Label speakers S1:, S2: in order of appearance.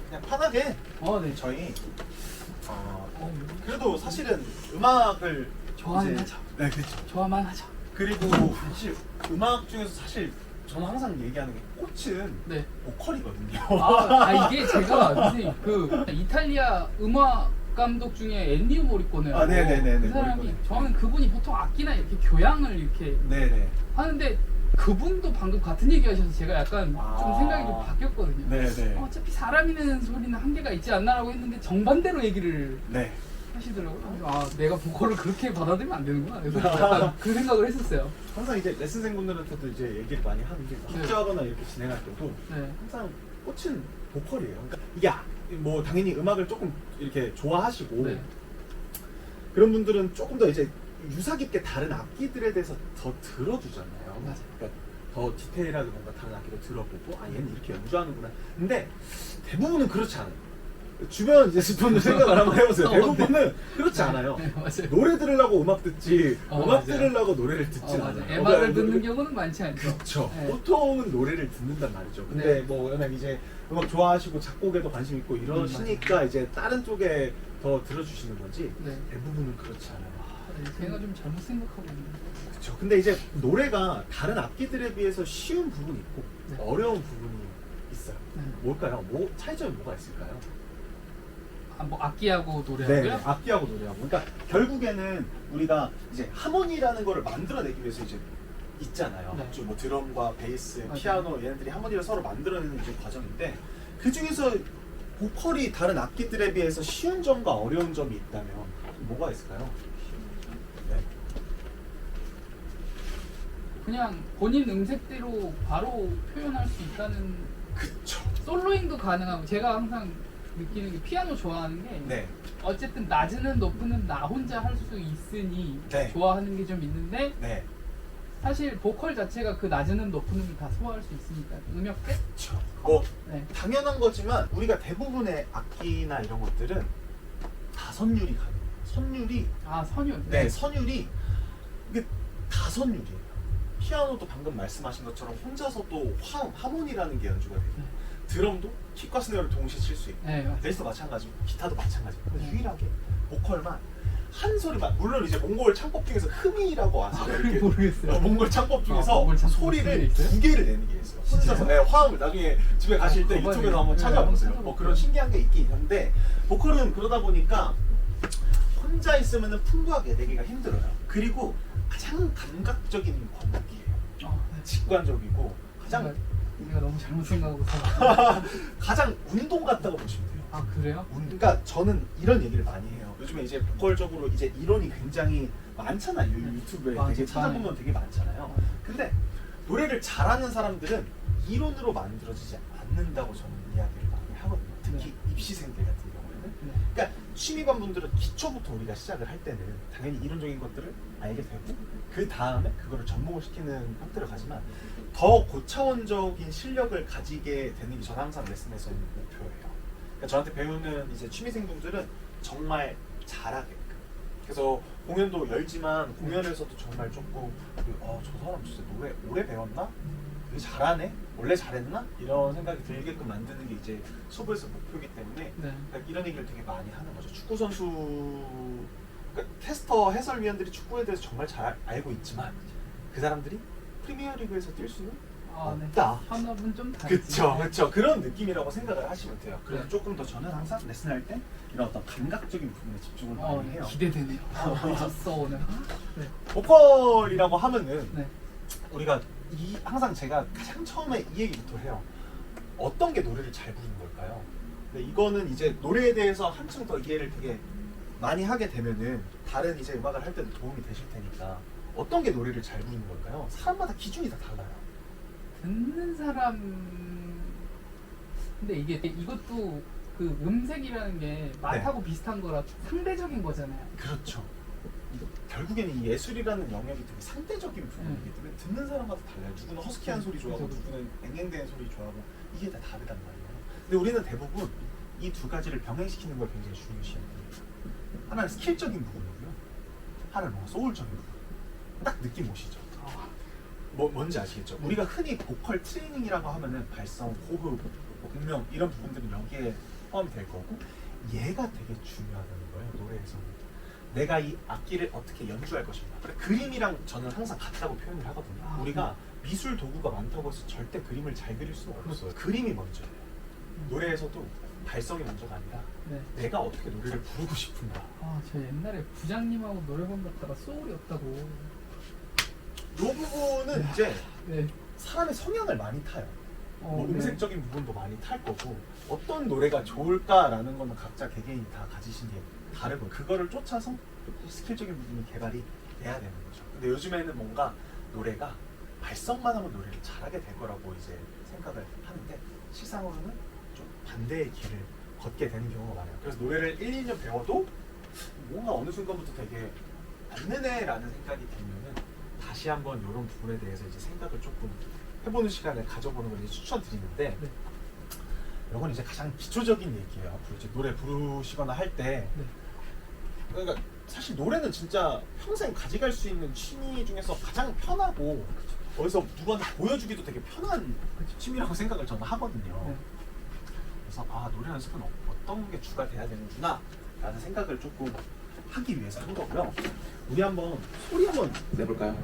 S1: 그냥 편하게
S2: 네.
S1: 저희 그래도 사실은 음악을
S2: 좋아는
S1: 이제-
S2: 하죠.
S1: 네, 그렇죠.
S2: 좋아만 하죠.
S1: 그리고 사실 음악 중에서 사실 저는 항상 얘기하는 게 꽃은
S2: 네.
S1: 보컬이거든요.
S2: 이게 제가 선생님 그 이탈리아 음악 감독 중에 엔니오 모리코네라고
S1: 아, 네네네네,
S2: 그 사람이
S1: 모리코네.
S2: 저는 그분이 보통 악기나 이렇게 교양을 이렇게
S1: 네네.
S2: 하는데 그분도 방금 같은 얘기 하셔서 제가 약간 좀 생각이 좀 바뀌었거든요.
S1: 네네.
S2: 어차피 사람이 내는 소리는 한계가 있지 않나라고 했는데 정반대로 얘기를
S1: 네.
S2: 하시더라고요. 내가 보컬을 그렇게 받아들이면 안 되는구나. 그래서 약간 그 생각을 했었어요.
S1: 항상 이제 레슨생분들한테도 이제 얘기를 많이 하는 게
S2: 네.
S1: 학교하거나 이렇게 진행할 때도
S2: 네.
S1: 항상 꽃은 보컬이에요. 그러니까 이게 뭐 당연히 음악을 조금 이렇게 좋아하시고
S2: 네.
S1: 그런 분들은 조금 더 이제 유사 깊게 다른 악기들에 대해서 더 들어주잖아요.
S2: 맞아요.
S1: 그러니까 더 디테일하게 뭔가 다른 악기도 들어보고 얘는 이렇게 연주하는구나. 근데 대부분은 그렇지 않아요. 주변 이제 분들 생각을 한번 해보세요. 대부분은 그렇지 않아요.
S2: 네, 맞아요.
S1: 노래 들으려고 음악 듣지 음악
S2: 맞아요.
S1: 들으려고 노래를 듣진
S2: 맞아요.
S1: 않아요.
S2: 음악을 듣는 경우는 많지 않죠.
S1: 그렇죠.
S2: 네.
S1: 보통은 노래를 듣는단 말이죠. 근데
S2: 네.
S1: 뭐 왜냐면 이제 음악 좋아하시고 작곡에도 관심 있고 이러시니까 이제 다른 쪽에 더 들어주시는 거지
S2: 네.
S1: 대부분은 그렇지 않아요.
S2: 제가 좀 잘못 생각하고 있는데.
S1: 그렇죠. 근데 이제 노래가 다른 악기들에 비해서 쉬운 부분이 있고
S2: 네.
S1: 어려운 부분이 있어요.
S2: 네.
S1: 뭘까요? 뭐 차이점이 뭐가 있을까요?
S2: 뭐 악기하고 노래하고요?
S1: 네, 악기하고 노래하고. 그러니까 결국에는 우리가 이제 하모니라는 거를 만들어내기 위해서 이제 있잖아요.
S2: 네.
S1: 뭐 드럼과 베이스,
S2: 맞아요.
S1: 피아노 얘네들이 하모니를 서로 만들어내는 이제 과정인데 그 중에서 보컬이 다른 악기들에 비해서 쉬운 점과 어려운 점이 있다면 뭐가 있을까요? 네.
S2: 그냥 본인 음색대로 바로 표현할 수 있다는
S1: 그쵸.
S2: 솔로잉도 가능하고 제가 항상 느끼는 게 피아노 좋아하는 게
S1: 네.
S2: 어쨌든 낮은 높은 나 혼자 할 수 있으니
S1: 네.
S2: 좋아하는 게 좀 있는데
S1: 네.
S2: 사실 보컬 자체가 그 낮은 높은을 다 소화할 수 있으니까 음역대?
S1: 그쵸. 뭐
S2: 네.
S1: 당연한 거지만 우리가 대부분의 악기나 이런 것들은 다 선율이 가능해요. 선율이
S2: 선율.
S1: 네, 선율이 이게 다 선율이에요. 피아노도 방금 말씀하신 것처럼 혼자서도 하모니라는 게 연주가 되고 드럼도 킥과 스네어를 동시에 칠 수 있고
S2: 네, 맞아요.
S1: 베이스도 마찬가지고 기타도 마찬가지고 근데
S2: 네.
S1: 유일하게 보컬만 한 소리만 물론 이제 몽골 창법 중에서 흠이라고 아세요? 이렇게
S2: 모르겠어요.
S1: 몽골 창법 중에서
S2: 몽골 창법
S1: 소리를
S2: 있어요?
S1: 두 개를 내는 게 있어요. 혼자서 네, 화음을 나중에 집에 가실 때
S2: 그거
S1: 유튜브에서
S2: 봐요.
S1: 한번
S2: 네,
S1: 찾아보세요.
S2: 한번
S1: 뭐 그런 신기한 게 있긴 있는데 보컬은 그러다 보니까 혼자 있으면은 풍부하게 내기가 힘들어요. 그리고 가장 감각적인 과목이에요.
S2: 네.
S1: 직관적이고 가장
S2: 내가 너무 잘못 생각하고 살았어.
S1: 가장 운동 같다고 보시면 돼요.
S2: 그래요?
S1: 그러니까 저는 이런 얘기를 많이 해요. 요즘에 이제 보컬적으로 이제 이론이 굉장히 많잖아요. 유튜브에
S2: 맞아요.
S1: 되게 찾아보면 되게 많잖아요. 근데 노래를 잘하는 사람들은 이론으로 만들어지지 않는다고 저는 이야기를 많이 하거든요. 특히 입시생들 같은 경우에는.
S2: 네.
S1: 그러니까 취미반 분들은 기초부터 우리가 시작을 할 때는 당연히 이론적인 것들을 알게 되고 그 다음에 그거를 접목을 시키는 형태를 가지만 더 고차원적인 실력을 가지게 되는 게 저는 항상 레슨에서의 목표예요. 그러니까 저한테 배우는 이제 취미생분들은 정말 잘하게끔. 그래서 공연도 열지만 공연에서도 정말 조금 저 사람 진짜 노래 오래 배웠나? 되게 잘하네? 원래 잘했나? 이런 생각이 들게끔 만드는 게 이제 수업에서 목표이기 때문에
S2: 네.
S1: 그러니까 이런 얘기를 되게 많이 하는 거죠. 축구 선수 그러니까 캐스터 해설위원들이 축구에 대해서 정말 잘 알고 있지만 그 사람들이 프리미어리그에서 뛸 수는
S2: 네.
S1: 없다.
S2: 현업은 좀 다르지.
S1: 그쵸. 그런 느낌이라고 생각을 하시면 돼요. 그래서
S2: 네.
S1: 조금 더 저는 항상 레슨할 때 이런 어떤 감각적인 부분에 집중을 많이 해요.
S2: 기대되네요. 미쳤어 오늘. 네.
S1: 보컬이라고 하면은
S2: 네.
S1: 우리가 항상 제가 가장 처음에 이 얘기부터 해요. 어떤 게 노래를 잘 부르는 걸까요? 근데 이거는 이제 노래에 대해서 한층 더 이해를 되게 많이 하게 되면은 다른 이제 음악을 할 때도 도움이 되실 테니까 어떤 게 노래를 잘 부르는 걸까요? 사람마다 기준이 다 달라요.
S2: 듣는 사람 근데 이것도 그 음색이라는 게 맛하고 비슷한 거라 상대적인 거잖아요.
S1: 그렇죠. 결국에는 이 예술이라는 영역이 되게 상대적인 부분이기 때문에 듣는 사람마다 달라요. 누구는 허스키한 소리 좋아하고
S2: 그렇죠.
S1: 누구는 앵앵대는 소리 좋아하고 이게 다 다르단 말이에요. 근데 우리는 대부분 이 두 가지를 병행시키는 걸 굉장히 중요시합니다. 하나는 스킬적인 부분이고요. 하나는 뭔가 소울적인 부분. 딱 느낌 오시죠? 뭔지 아시겠죠? 우리가 흔히 보컬 트레이닝이라고 하면은 발성, 호흡, 공명 이런 부분들은 여기에 포함이 될 거고 얘가 되게 중요하다는 거예요. 노래에서는 내가 이 악기를 어떻게 연주할 것인가. 그래, 그림이랑 저는 항상 같다고 표현을 하거든요. 우리가 미술 도구가 많다고 해서 절대 그림을 잘 그릴 수는 없어요. 그림이 먼저예요. 노래에서도 발성이 먼저가 아니라
S2: 네.
S1: 내가 어떻게 노래를 부르고 싶은가.
S2: 아, 저 옛날에 부장님하고 노래방 갔다가 소울이 없다고.
S1: 이 부분은 이제
S2: 네.
S1: 사람의 성향을 많이 타요. 뭐
S2: 네.
S1: 음색적인 부분도 많이 탈 거고 어떤 노래가 좋을까라는 거는 각자 개개인이 다 가지신 게 다르고 그거를 쫓아서 스킬적인 부분이 개발이 돼야 되는 거죠. 근데 요즘에는 뭔가 노래가 발성만 하면 노래를 잘하게 될 거라고 이제 생각을 하는데 실상으로는 좀 반대의 길을 걷게 되는 경우가 많아요. 그래서 노래를 1, 2년 배워도 뭔가 어느 순간부터 되게 안 되네라는 생각이 들면은 다시 한번 이런 부분에 대해서 이제 생각을 조금 해보는 시간을 가져보는 걸 이제 추천드리는데
S2: 네.
S1: 이건 이제 가장 기초적인 얘기예요. 앞으로 이제 노래 부르시거나 할 때
S2: 네.
S1: 그러니까 사실 노래는 진짜 평생 가져갈 수 있는 취미 중에서 가장 편하고 어디서 누구한테 보여주기도 되게 편한 취미라고 생각을 저는 하거든요.
S2: 네.
S1: 그래서 아 노래 연습은 어떤 게 주가 돼야 되는구나 라는 생각을 조금 하기 위해서 한 거고요. 우리 한번 소리 한번 내볼까요?